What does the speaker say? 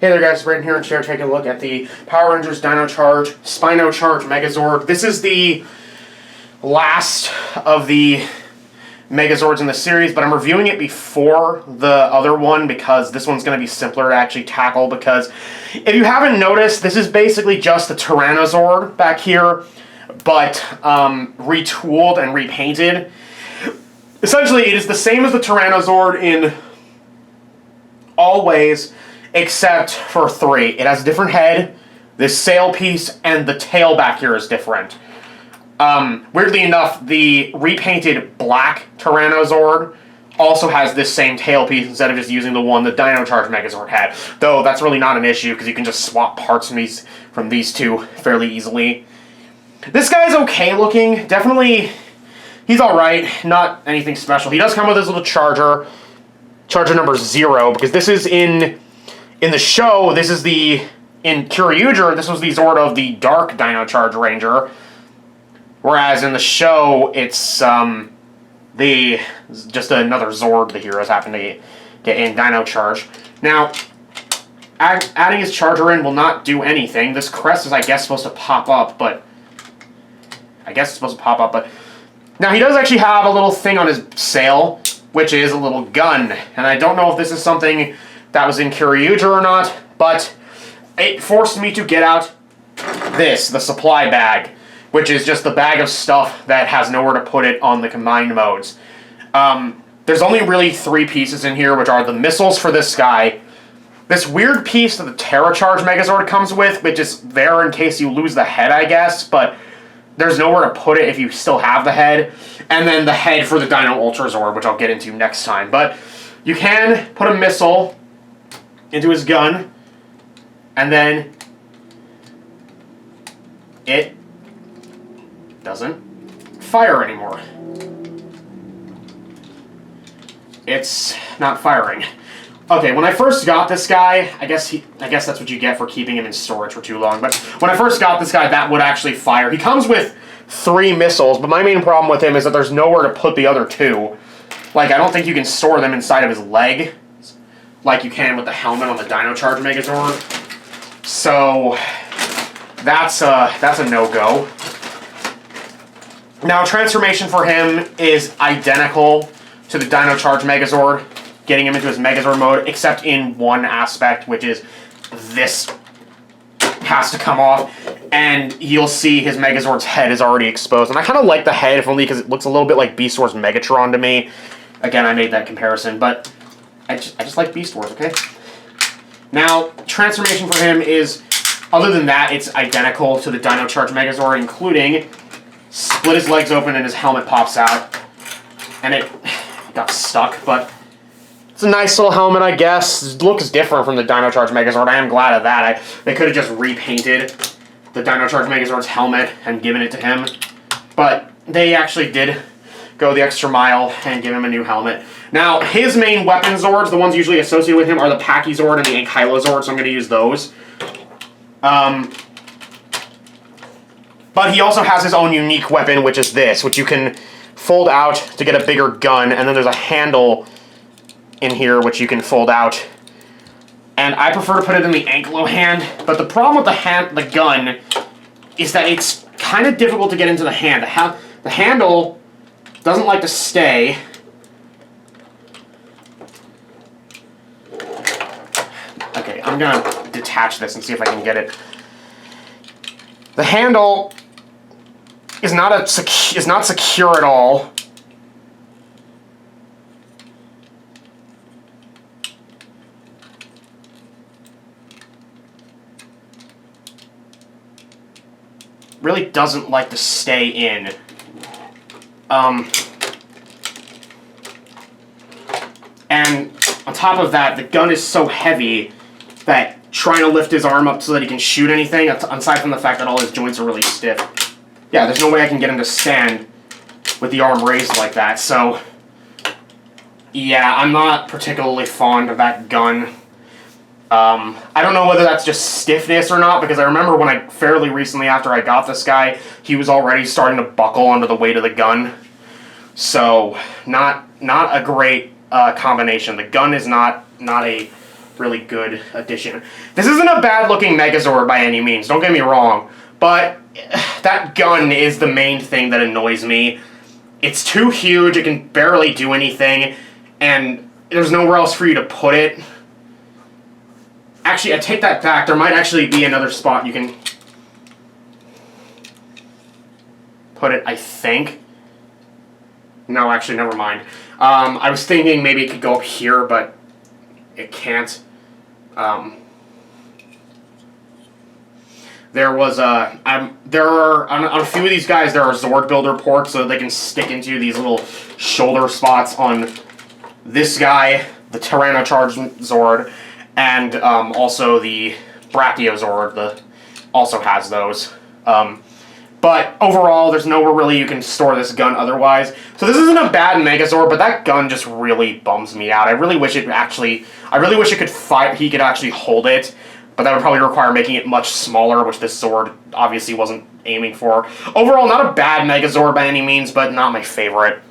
Hey there guys, Brandon here, and today we're taking a look at the Power Rangers Dino Charge Spino Charge Megazord. This is the last of the Megazords in the series, but I'm reviewing it before the other one because this one's going to be simpler to actually tackle, because if you haven't noticed, this is basically just the Tyrannozord back here, but retooled and repainted. Essentially, it is the same as the Tyrannozord in all ways, except for three. It has a different head, this sail piece, and the tail back here is different. Weirdly enough, the repainted black Tyrannozord also has this same tail piece instead of just using the one the Dino Charge Megazord had. Though that's really not an issue because you can just swap parts from these two fairly easily. This guy's okay looking. Definitely, he's alright. Not anything special. He does come with his little charger number 0, because this is in the show, this is in Kyryuger, this was the Zord of the Dark Dino Charge Ranger. Whereas in the show, it's just another Zord the heroes happen to get in Dino Charge. Now, adding his charger in will not do anything. This crest is, I guess, supposed to pop up, but... Now, he does actually have a little thing on his sail, which is a little gun. And I don't know if this is something that was in Kyryuger or not, but it forced me to get out the supply bag, which is just the bag of stuff that has nowhere to put it on the combined modes. There's only really 3 pieces in here, which are the missiles for this guy, this weird piece that the Terra Charge Megazord comes with, which is there in case you lose the head, I guess, but there's nowhere to put it if you still have the head, and then the head for the Dino Ultra Zord, which I'll get into next time. But you can put a missile into his gun, and then it doesn't fire anymore. It's not firing. Okay, when I first got this guy, I guess that's what you get for keeping him in storage for too long, but when I first got this guy, that would actually fire. He comes with 3 missiles, but my main problem with him is that there's nowhere to put the other 2. Like, I don't think you can store them inside of his leg, like you can with the helmet on the Dino Charge Megazord. So, that's a no-go. Now, transformation for him is identical to the Dino Charge Megazord, getting him into his Megazord mode, except in one aspect, which is this has to come off, and you'll see his Megazord's head is already exposed. And I kind of like the head, if only because it looks a little bit like Beast Wars Megatron to me. Again, I made that comparison, but I just like Beast Wars, okay? Now, transformation for him is, other than that, it's identical to the Dino Charge Megazord, including split his legs open and his helmet pops out. And it got stuck, but it's a nice little helmet, I guess. It looks different from the Dino Charge Megazord. I am glad of that. They could have just repainted the Dino Charge Megazord's helmet and given it to him. But they actually did go the extra mile and give him a new helmet. Now, his main weapon Zords, the ones usually associated with him, are the Pachysord and the Ankylozord, so I'm going to use those. But he also has his own unique weapon, which is this, which you can fold out to get a bigger gun, and then there's a handle in here which you can fold out. And I prefer to put it in the Ankylo hand, but the problem with the gun is that it's kind of difficult to get into the hand. The handle doesn't like to stay. Okay, I'm gonna detach this and see if I can get it. The handle is not secure at all. Really doesn't like to stay in. And on top of that, the gun is so heavy that trying to lift his arm up so that he can shoot anything, aside from the fact that all his joints are really stiff. Yeah, there's no way I can get him to stand with the arm raised like that, so yeah, I'm not particularly fond of that gun. I don't know whether that's just stiffness or not, because I remember when fairly recently after I got this guy, he was already starting to buckle under the weight of the gun. So, not a great combination. The gun is not a really good addition. This isn't a bad-looking Megazord by any means, don't get me wrong, but that gun is the main thing that annoys me. It's too huge, it can barely do anything, and there's nowhere else for you to put it. Actually, I take that back. There might actually be another spot you can put it, I think. No, actually, never mind. I was thinking maybe it could go up here, but it can't. There was there are on a few of these guys there are Zord builder ports so that they can stick into these little shoulder spots on this guy, the Spino Charge Zord, and also the Brachiosaurus also has those. But overall, there's nowhere really you can store this gun otherwise. So this isn't a bad Megazord, but that gun just really bums me out. I really wish it could fight. He could actually hold it, but that would probably require making it much smaller, which this Zord obviously wasn't aiming for. Overall, not a bad Megazord by any means, but not my favorite.